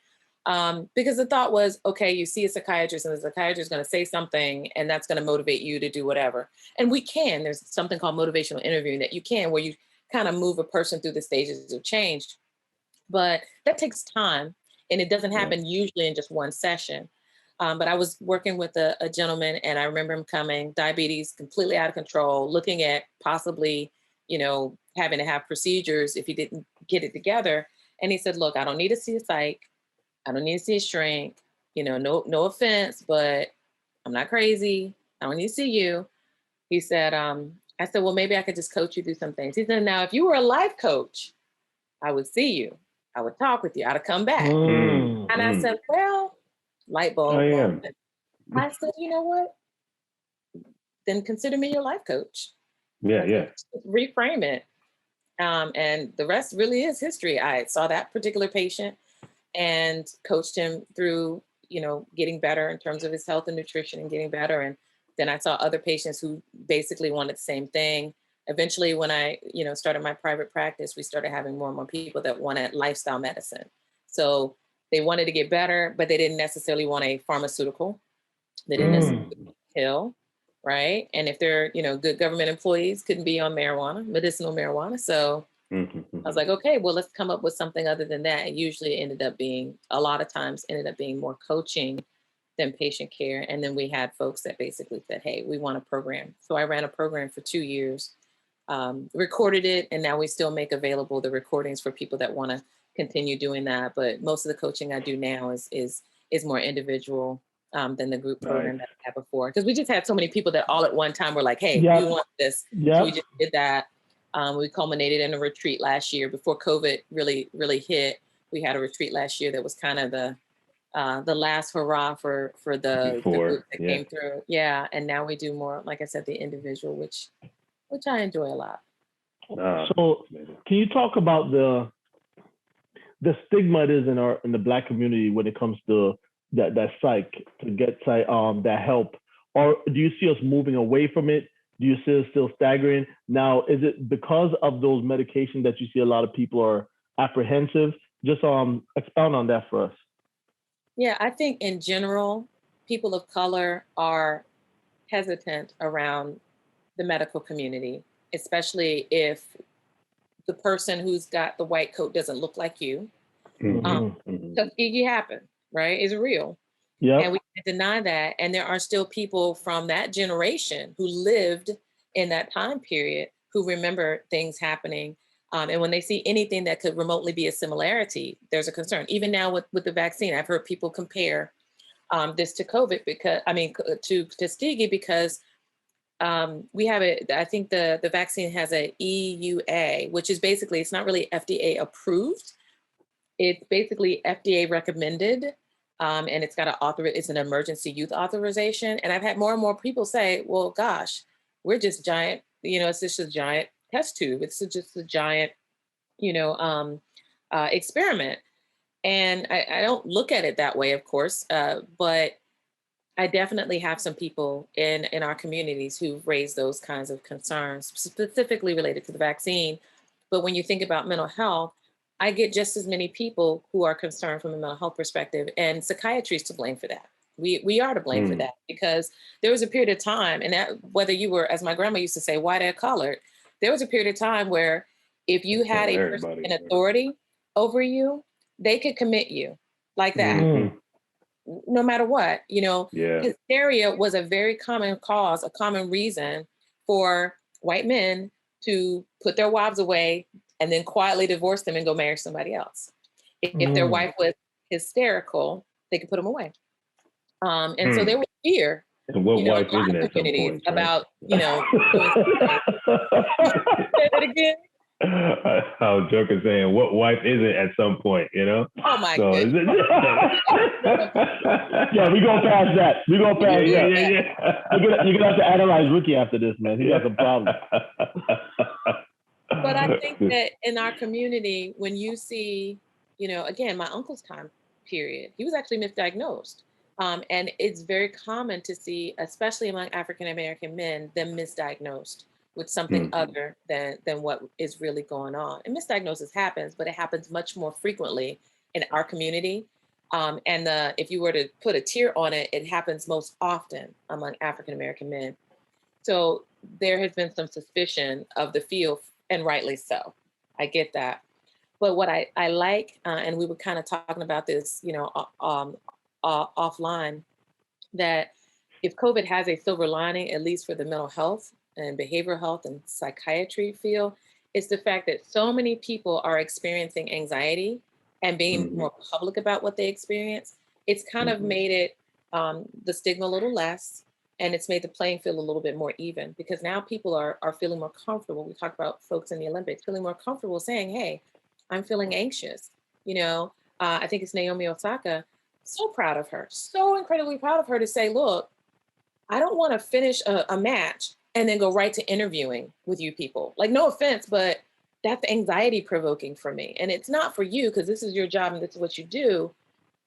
Because the thought was, okay, you see a psychiatrist and the psychiatrist is going to say something and that's going to motivate you to do whatever. And there's something called motivational interviewing that you can, where you kind of move a person through the stages of change, but that takes time and it doesn't happen usually in just one session. But I was working with a gentleman, and I remember him coming, diabetes completely out of control, looking at possibly, having to have procedures if he didn't get it together. And he said, look, I don't need to see a psych. I don't need to see a shrink, no offense, but I'm not crazy. I don't need to see you. He said, I said, well, maybe I could just coach you through some things. He said, now, if you were a life coach, I would see you. I would talk with you. I'd have come back. And I said, well, light bulb. I said, you know what? Then consider me your life coach. Reframe it. And the rest really is history. I saw that particular patient and coached him through, getting better in terms of his health and nutrition and getting better. And then I saw other patients who basically wanted the same thing. Eventually, when I, started my private practice, we started having more and more people that wanted lifestyle medicine. So they wanted to get better, but they didn't necessarily want a pharmaceutical. They didn't necessarily want a pill, right? And if they're, good government employees, couldn't be on medicinal marijuana. So I was like, okay, well, let's come up with something other than that. And usually a lot of times ended up being more coaching than patient care. And then we had folks that basically said, hey, we want a program. So I ran a program for 2 years, recorded it, and now we still make available the recordings for people that want to continue doing that. But most of the coaching I do now is more individual than the group program that I had before. Because we just had so many people that all at one time were like, hey, we want this. So we just did that. We culminated in a retreat last year before COVID really, really hit. We had a retreat last year that was kind of the last hurrah for the group that came through. Yeah. And now we do more, like I said, the individual, which I enjoy a lot. So can you talk about the stigma it is in the Black community when it comes to that psych, to get that help? Or do you see us moving away from it? Do you see it still staggering? Now, is it because of those medications that you see a lot of people are apprehensive? Just expound on that for us. Yeah, I think in general, people of color are hesitant around the medical community, especially if the person who's got the white coat doesn't look like you. Tuskegee happened, right? It's real. Yeah. And we can't deny that. And there are still people from that generation who lived in that time period who remember things happening. And when they see anything that could remotely be a similarity, there's a concern. Even now with the vaccine, I've heard people compare this to COVID to Tuskegee because we have I think the vaccine has a EUA, which is basically, it's not really FDA approved. It's basically FDA recommended. And it's it's an emergency use authorization. And I've had more and more people say, well, gosh, we're just giant, it's just a giant test tube. It's just a giant, experiment. And I don't look at it that way, of course, but I definitely have some people in our communities who've raised those kinds of concerns, specifically related to the vaccine. But when you think about mental health, I get just as many people who are concerned from a mental health perspective, and psychiatry is to blame for that. We are to blame for that, because there was a period of time, and that whether you were, as my grandma used to say, white or colored, there was a period of time where if you had a person in authority over you, they could commit you like that, no matter what. Hysteria was a very common cause, a common reason for white men to put their wives away and then quietly divorce them and go marry somebody else. If their wife was hysterical, they could put them away. And so there was fear. And what wife isn't at some point, about, say that again. I was joking saying, what wife isn't at some point, Oh my goodness. Yeah, we go past that. We go past that. Yeah. You're gonna have to analyze Ricky after this, man. He got some problems. But I think that in our community, when you see, again, my uncle's time period, he was actually misdiagnosed. And it's very common to see, especially among African-American men, them misdiagnosed with something other than what is really going on. And misdiagnosis happens, but it happens much more frequently in our community. And if you were to put a tier on it, it happens most often among African-American men. So there has been some suspicion of the field, and rightly so. I get that. But what I like, and we were kind of talking about this, offline, that if COVID has a silver lining, at least for the mental health and behavioral health and psychiatry field, it's the fact that so many people are experiencing anxiety and being more public about what they experience. It's kind of made it the stigma a little less, and it's made the playing field a little bit more even, because now people are feeling more comfortable. We talk about folks in the Olympics feeling more comfortable saying, hey, I'm feeling anxious. I think it's Naomi Osaka. So proud of her, so incredibly proud of her to say, look, I don't want to finish a match and then go right to interviewing with you people. Like, no offense, but that's anxiety provoking for me. And it's not for you, because this is your job and this is what you do,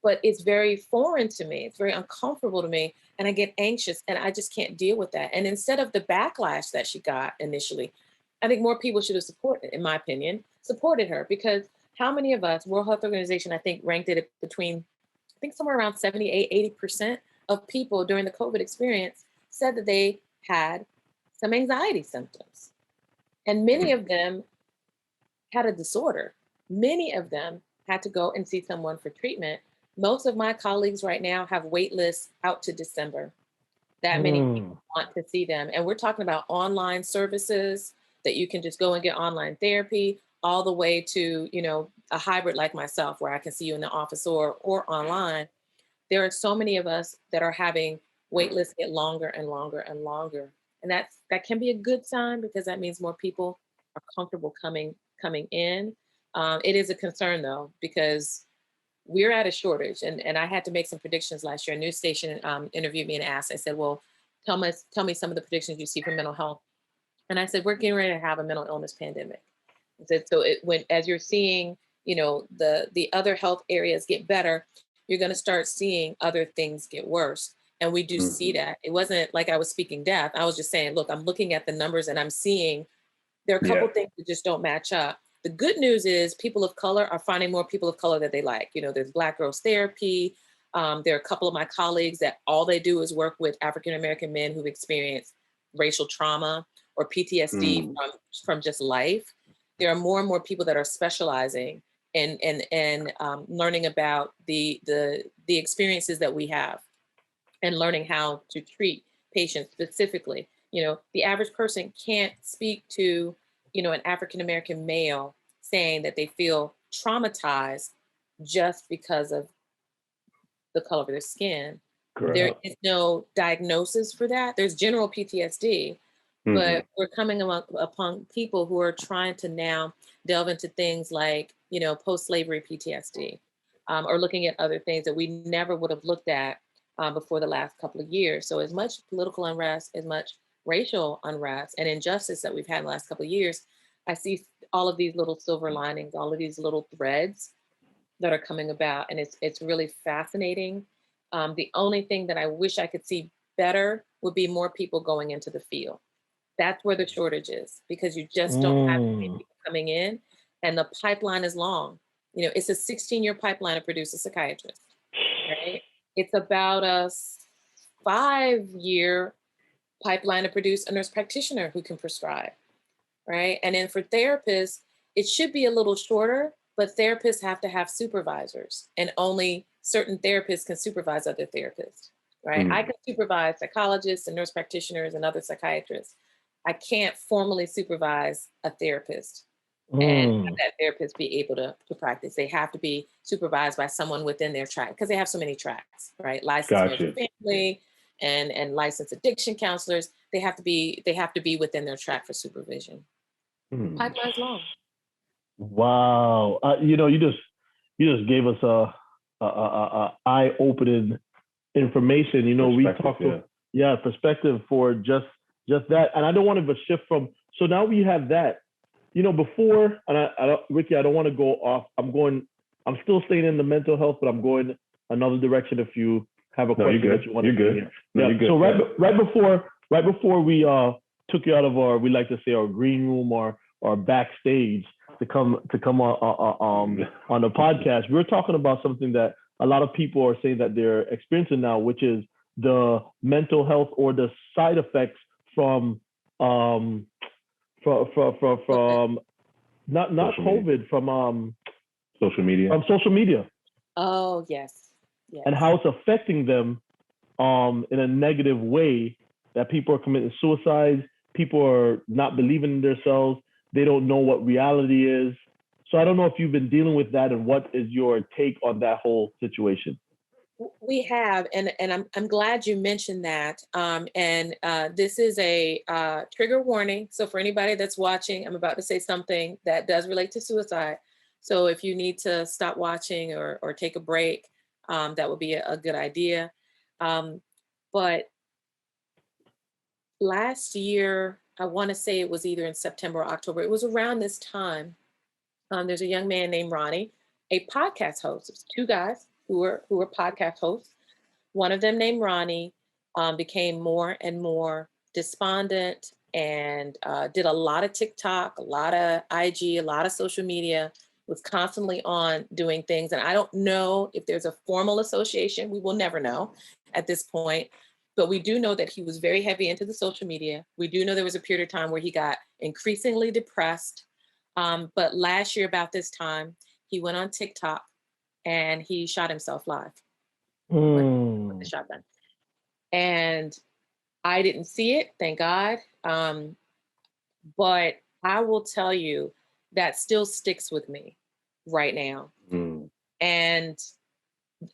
but it's very foreign to me. It's very uncomfortable to me. And I get anxious and I just can't deal with that. And instead of the backlash that she got initially, I think more people should have supported, in my opinion, supported her, because how many of us, World Health Organization, I think ranked it between, I think somewhere around 78, 80% of people during the COVID experience said that they had some anxiety symptoms. And many of them had a disorder. Many of them had to go and see someone for treatment. Most of my colleagues right now have wait lists out to December. That many people want to see them. And we're talking about online services that you can just go and get online therapy, all the way to, a hybrid like myself, where I can see you in the office or online. There are so many of us that are having wait lists get longer and longer and longer. And that can be a good sign, because that means more people are comfortable coming in. It is a concern though, because we're at a shortage, and I had to make some predictions last year. A news station interviewed me and asked, I said, well, tell me some of the predictions you see for mental health. And I said, we're getting ready to have a mental illness pandemic. I said, so as you're seeing, the other health areas get better, you're going to start seeing other things get worse. And we do see that. It wasn't like I was speaking death. I was just saying, look, I'm looking at the numbers and I'm seeing there are a couple things that just don't match up. The good news is people of color are finding more people of color that they like. There's Black Girls Therapy. There are a couple of my colleagues that all they do is work with African-American men who've experienced racial trauma or PTSD from just life. There are more and more people that are specializing and learning about the experiences that we have and learning how to treat patients specifically. The average person can't speak to, an African-American male saying that they feel traumatized just because of the color of their skin. Correct. There is no diagnosis for that. There's general PTSD, but we're coming upon people who are trying to now delve into things like, post-slavery PTSD, or looking at other things that we never would have looked at before the last couple of years. So as much political unrest, as much racial unrest and injustice that we've had in the last couple of years, I see all of these little silver linings, all of these little threads that are coming about. And it's really fascinating. The only thing that I wish I could see better would be more people going into the field. That's where the shortage is, because you just don't have many people coming in, and the pipeline is long. It's a 16-year pipeline to produce a psychiatrist, right? It's about a 5-year pipeline to produce a nurse practitioner who can prescribe, right? And then for therapists, it should be a little shorter, but therapists have to have supervisors, and only certain therapists can supervise other therapists, right? I can supervise psychologists and nurse practitioners and other psychiatrists. I can't formally supervise a therapist and have that therapist be able to practice. They have to be supervised by someone within their track, because they have so many tracks, right? Licensed marriage and family and licensed addiction counselors. They have to be within their track for supervision. Pipeline's long. Wow. You just gave us a eye-opening information. We talked perspective for just that. And I don't want to shift from, so now we have that, before, and Ricky, I don't want to go off. I'm still staying in the mental health, but I'm going another direction if you have a question that you want to hear. No, you're good. So right before we took you out of our, we like to say, our green room or backstage to come on the podcast, we're talking about something that a lot of people are saying that they're experiencing now, which is the mental health or the side effects from not COVID, from social media. From social media. Oh, yes. And how it's affecting them in a negative way, that people are committing suicides, people are not believing in themselves, they don't know what reality is. So I don't know if you've been dealing with that, and what is your take on that whole situation? We have, and I'm glad you mentioned that. This is a trigger warning. So for anybody that's watching, I'm about to say something that does relate to suicide. So if you need to stop watching or take a break, that would be a good idea. But last year, I want to say it was either in September or October. It was around this time. There's a young man named Ronnie, a podcast host. It's two guys who were podcast hosts. One of them, named Ronnie, became more and more despondent and did a lot of TikTok, a lot of IG, a lot of social media, was constantly on doing things. And I don't know if there's a formal association. We will never know at this point. But we do know that he was very heavy into the social media. We do know there was a period of time where he got increasingly depressed. But last year about this time, he went on TikTok and he shot himself live with the shotgun. And I didn't see it, thank God. But I will tell you that still sticks with me right now. And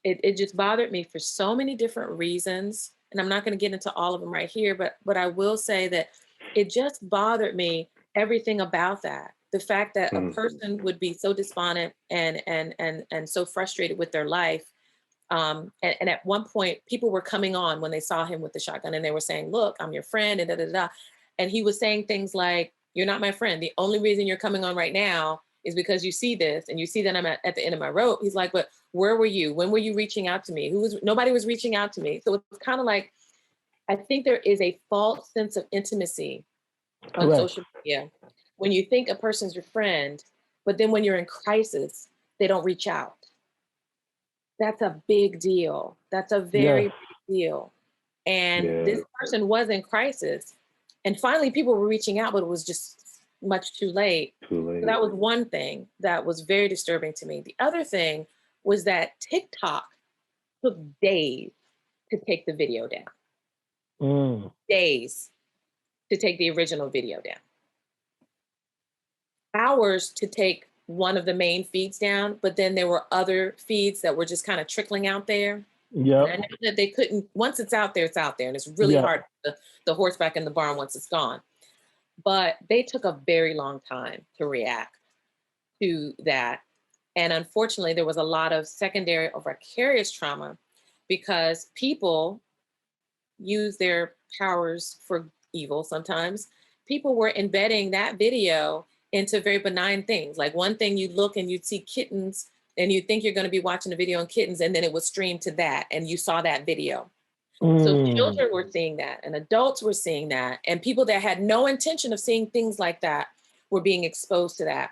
it just bothered me for so many different reasons. And I'm not going to get into all of them right here, but I will say that it just bothered me, everything about that. The fact that a person would be so despondent and so frustrated with their life. And at one point, people were coming on when they saw him with the shotgun and they were saying, look, I'm your friend, and da, da, da. And he was saying things like, you're not my friend. The only reason you're coming on right now is because you see this and you see that I'm at the end of my rope. He's like, but where were you? When were you reaching out to me? Nobody was reaching out to me. So it's kind of like, I think there is a false sense of intimacy on social media when you think a person's your friend, but then when you're in crisis, they don't reach out. That's a big deal. That's a very big deal. And this person was in crisis. And finally, people were reaching out, but it was just much too late. So that was one thing that was very disturbing to me. The other thing was that TikTok took days to take the video down. Days to take the original video down. Hours to take one of the main feeds down, but then there were other feeds that were just kind of trickling out there. Yeah. I know that they couldn't, once it's out there, and it's really hard to the horse back in the barn once it's gone. But they took a very long time to react to that. And unfortunately, there was a lot of secondary or vicarious trauma because people use their powers for evil sometimes. People were embedding that video into very benign things. Like one thing, you'd look and you'd see kittens and you think you're going to be watching a video on kittens, and then it was streamed to that and you saw that video. So children were seeing that and adults were seeing that, and people that had no intention of seeing things like that were being exposed to that.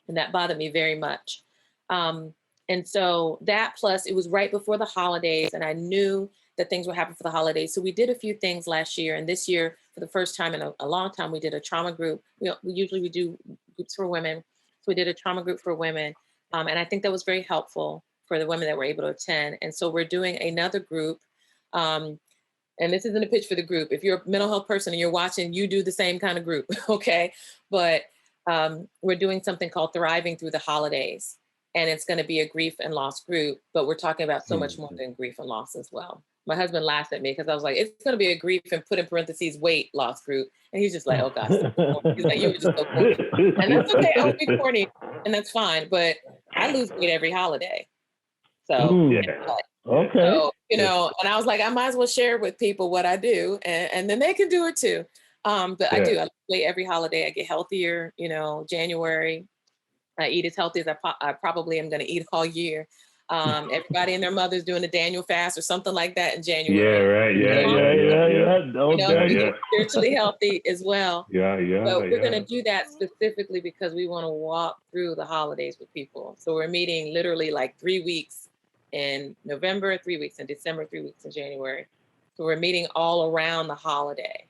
And that bothered me very much. And so that, plus it was right before the holidays, and I knew that things would happen for the holidays. So we did a few things last year, and this year, for the first time in a long time, we did a trauma group. We usually do groups for women. So we did a trauma group for women. And I think that was very helpful for the women that were able to attend. And so we're doing another group. And this isn't a pitch for the group. If you're a mental health person and you're watching, you do the same kind of group, okay? But we're doing something called Thriving Through the Holidays. And it's going to be a grief and loss group, but we're talking about so much more than grief and loss as well. My husband laughed at me because I was like, it's going to be a grief and put in parentheses weight loss group. And he's just like, oh gosh. He's like, you were just so corny. And that's okay. I would be corny and that's fine. But I lose weight every holiday. So, okay. So, and I was like, I might as well share with people what I do and then they can do it too. But I do. I lose weight every holiday. I get healthier, January. I eat as healthy as I probably am going to eat all year. Everybody and their mother's doing a Daniel fast or something like that in January. Yeah. Spiritually healthy as well. Yeah. So we're going to do that specifically because we want to walk through the holidays with people. So we're meeting literally like 3 weeks in November, 3 weeks in December, 3 weeks in January. So we're meeting all around the holiday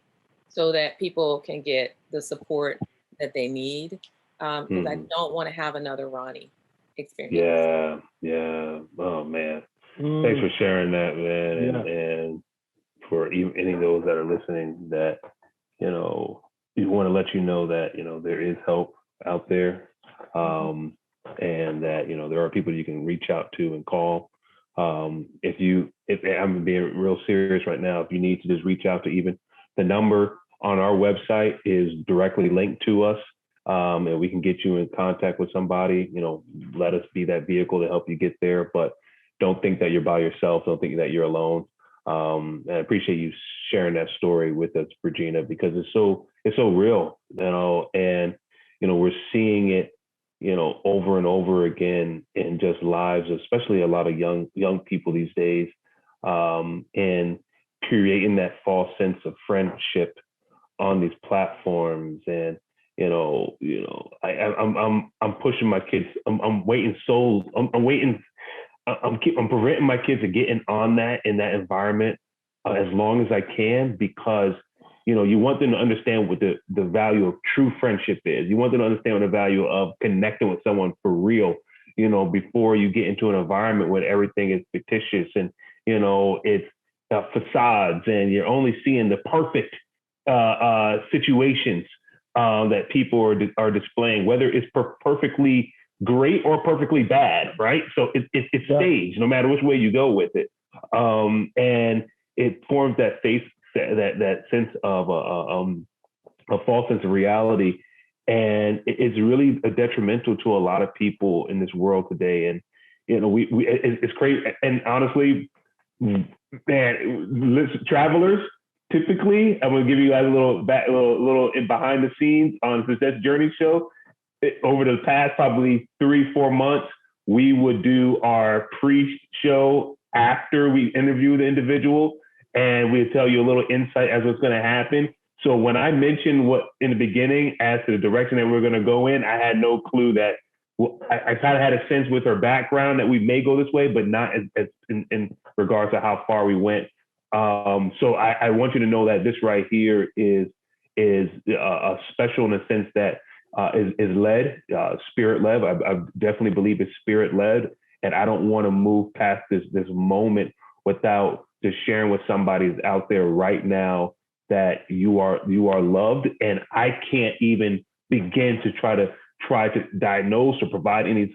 so that people can get the support that they need. Because I don't want to have another Ronnie experience. Yeah. Oh man. Thanks for sharing that, man. And for even any of those that are listening that, we want to let you know that, there is help out there. And that, there are people you can reach out to and call. If I'm being real serious right now, if you need to just reach out to, even the number on our website is directly linked to us. And we can get you in contact with somebody, let us be that vehicle to help you get there, but don't think that you're by yourself. Don't think that you're alone. And I appreciate you sharing that story with us, Bergina, because it's so real, and, we're seeing it, over and over again in just lives, especially a lot of young people these days, and creating that false sense of friendship on these platforms. And, I'm pushing my kids. I'm waiting. I'm waiting. I'm preventing my kids from getting on that in that environment as long as I can, because, you want them to understand what the value of true friendship is. You want them to understand what the value of connecting with someone for real, before you get into an environment where everything is fictitious and, it's facades and you're only seeing the perfect situations that people are displaying, whether it's perfectly great or perfectly bad, right? So it's staged, no matter which way you go with it, and it forms that that sense of a false sense of reality, and it's really detrimental to a lot of people in this world today. And it's crazy. And honestly, man, travelers. Typically, I'm going to give you guys a little behind the scenes on the Success Journey show. Over the past probably 3-4 months, we would do our pre-show after we interview the individual, and we'd tell you a little insight as what's going to happen. So when I mentioned what in the beginning as to the direction that we're going to go in, I had no clue that. I kind of had a sense with her background that we may go this way, but not as in regards to how far we went. So I want you to know that this right here is special in the sense that is led, spirit led. I definitely believe it's spirit led, and I don't want to move past this moment without just sharing with somebody who's out there right now that you are loved, and I can't even begin to try to diagnose or provide any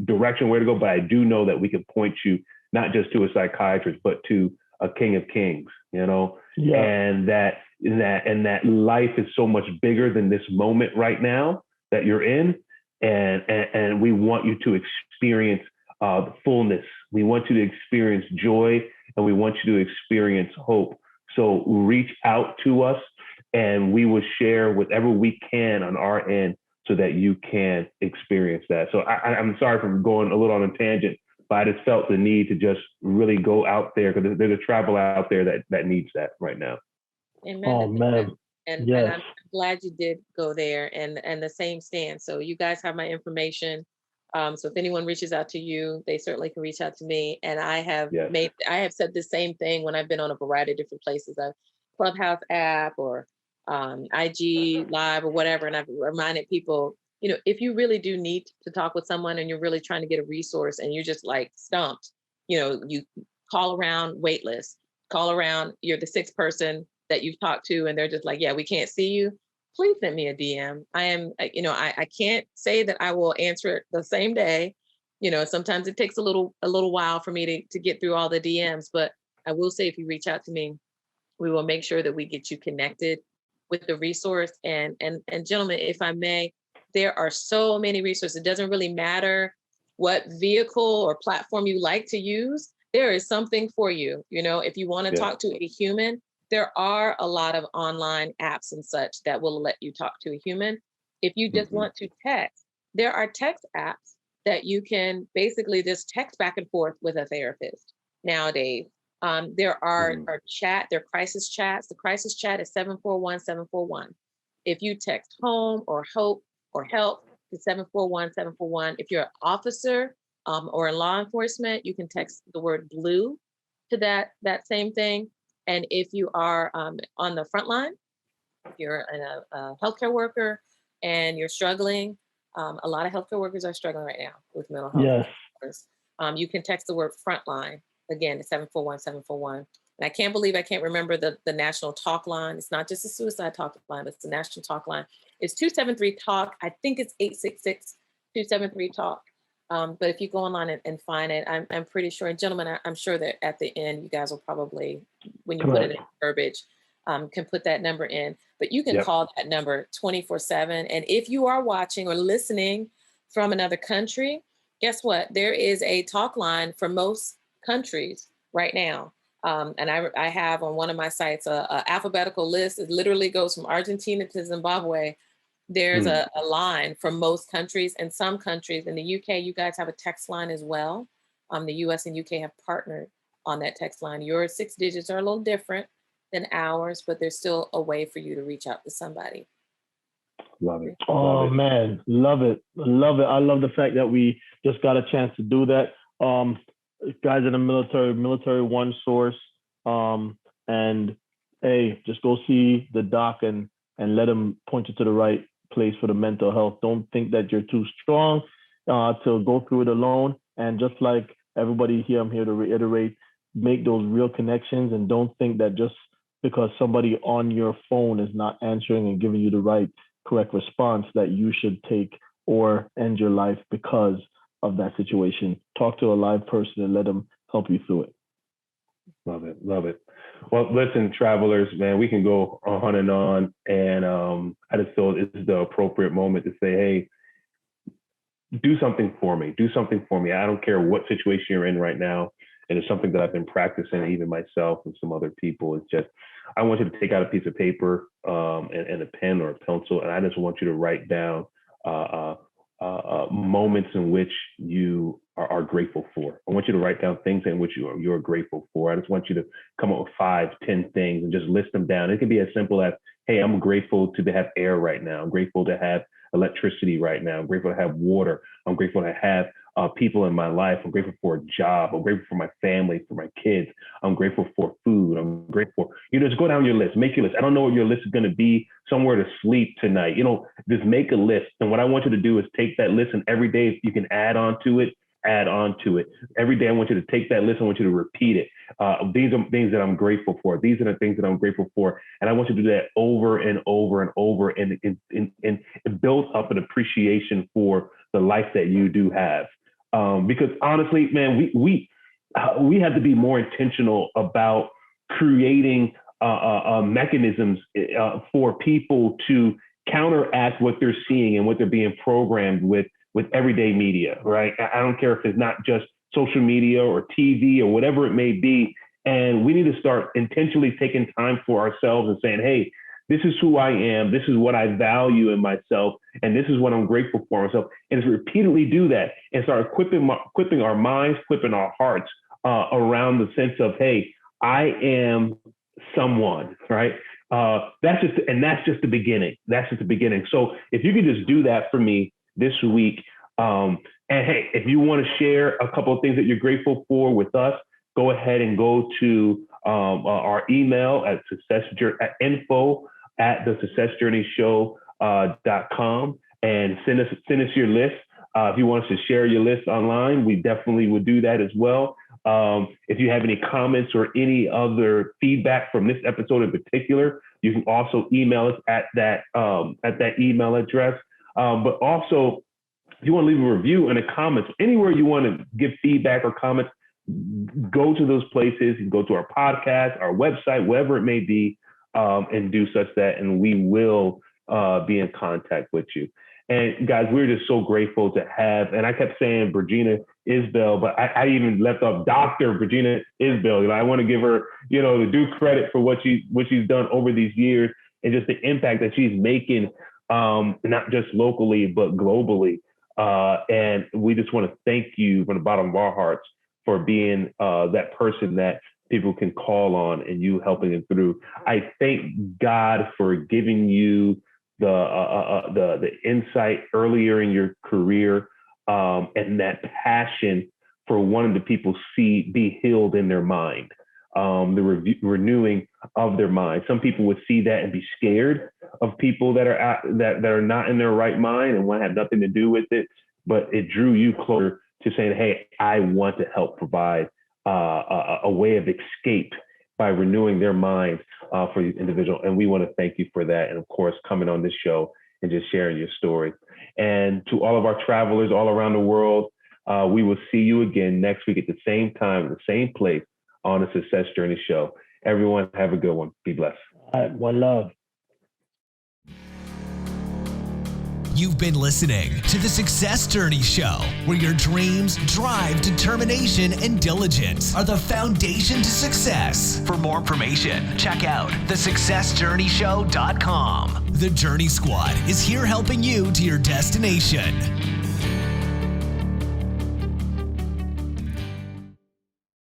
direction where to go, but I do know that we can point you not just to a psychiatrist, but to a King of Kings, and that life is so much bigger than this moment right now that you're in, and we want you to experience the fullness. We want you to experience joy, and we want you to experience hope. So reach out to us, and we will share whatever we can on our end so that you can experience that. So I'm sorry for going a little on a tangent, but I just felt the need to just really go out there because there's a travel out there that needs that right now. Amen. Oh, man. And I'm glad you did go there, and the same stance. So you guys have my information. So if anyone reaches out to you, they certainly can reach out to me. And I have said the same thing when I've been on a variety of different places, a Clubhouse app or IG Live or whatever. And I've reminded people, if you really do need to talk with someone and you're really trying to get a resource and you're just like stumped, you call around waitlist, call around, you're the sixth person that you've talked to and they're just like, yeah, we can't see you. Please send me a DM. I can't say that I will answer it the same day. Sometimes it takes a little while for me to get through all the DMs, but I will say if you reach out to me, we will make sure that we get you connected with the resource. And gentlemen, if I may, there are so many resources. It doesn't really matter what vehicle or platform you like to use. There is something for you. If you want to talk to a human, there are a lot of online apps and such that will let you talk to a human. If you just want to text, there are text apps that you can basically just text back and forth with a therapist nowadays. There are crisis chats. The crisis chat is 741-741. If you text home or hope or help to 741-741. If you're an officer or in law enforcement, you can text the word blue to that same thing. And if you are on the front line, if you're a healthcare worker and you're struggling, a lot of healthcare workers are struggling right now with mental health. Yes. You can text the word frontline again to 741-741. And I can't believe I can't remember the national talk line. It's not just a suicide talk line, but it's the national talk line. It's 273-TALK. I think it's 866-273-TALK. But if you go online and find it, I'm pretty sure, and gentlemen, I'm sure that at the end, you guys will probably, when you put it in verbiage, can put that number in. But you can call that number 24/7. And if you are watching or listening from another country, guess what? There is a talk line for most countries right now. And I have on one of my sites a alphabetical list. It literally goes from Argentina to Zimbabwe. There's a line for most countries, and some countries in the UK, you guys have a text line as well. The US and UK have partnered on that text line. Your 6 digits are a little different than ours, but there's still a way for you to reach out to somebody. Love it. Oh, man. Love it. Love it. I love the fact that we just got a chance to do that. Guys in the military One Source, and hey, just go see the doc and let him point you to the right place for the mental health. Don't think that you're too strong to go through it alone. And just like everybody here, I'm here to reiterate, make those real connections, and don't think that just because somebody on your phone is not answering and giving you the correct response that you should take or end your life because of that situation. Talk to a live person and let them help you through it. Love it. Love it. Well, listen, travelers, man, we can go on. And I just feel this is the appropriate moment to say, hey, do something for me. Do something for me. I don't care what situation you're in right now. And it's something that I've been practicing, even myself and some other people. It's just, I want you to take out a piece of paper and a pen or a pencil. And I just want you to write down moments in which you are grateful for. I want you to write down things in which you're grateful for. I just want you to come up with 5, 10 things and just list them down. It can be as simple as, hey, I'm grateful to have air right now. I'm grateful to have electricity right now. I'm grateful to have water. I'm grateful to have people in my life. I'm grateful for a job. I'm grateful for my family, for my kids. I'm grateful for food. I'm grateful. Just go down your list, make your list. I don't know what your list is going to be, somewhere to sleep tonight. Just make a list. And what I want you to do is take that list, and every day, if you can add on to it. Every day, I want you to take that list. I want you to repeat it. These are things that I'm grateful for. These are the things that I'm grateful for. And I want you to do that over and over and over and build up an appreciation for the life that you do have. Because honestly, man, we have to be more intentional about creating mechanisms for people to counteract what they're seeing and what they're being programmed with everyday media, right? I don't care if it's not just social media or TV or whatever it may be. And we need to start intentionally taking time for ourselves and saying, hey, this is who I am. This is what I value in myself. And this is what I'm grateful for myself. And to repeatedly do that and start equipping our minds, equipping our hearts around the sense of, hey, I am someone, right? That's just the beginning. That's just the beginning. So if you could just do that for me this week. And hey, if you want to share a couple of things that you're grateful for with us, go ahead and go to our email at info@thesuccessjourneyshow.com and send us your list. If you want us to share your list online, we definitely would do that as well. If you have any comments or any other feedback from this episode in particular, you can also email us at that email address. But also, if you want to leave a review and a comment, anywhere you want to give feedback or comments, go to those places and go to our podcast, our website, wherever it may be, and do such that, and we will be in contact with you. And guys, we're just so grateful to have, and I kept saying Bergina Isbell, but I even left off Dr. Bergina Isbell. I want to give her, the due credit for what she's done over these years and just the impact that she's making, not just locally, but globally. And we just want to thank you from the bottom of our hearts for being that person that people can call on and you helping them through. I thank God for giving you the insight earlier in your career and that passion for wanting the people be healed in their mind, the renewing of their mind. Some people would see that and be scared of people that are not in their right mind and want to have nothing to do with it. But it drew you closer to saying, hey, I want to help provide a way of escape by renewing their minds for these individuals. And we want to thank you for that. And of course, coming on this show and just sharing your story. And to all of our travelers all around the world, we will see you again next week at the same time, the same place on the Success Journey Show. Everyone have a good one. Be blessed. All right, one love. You've been listening to The Success Journey Show, where your dreams, drive, determination, and diligence are the foundation to success. For more information, check out thesuccessjourneyshow.com. The Journey Squad is here helping you to your destination.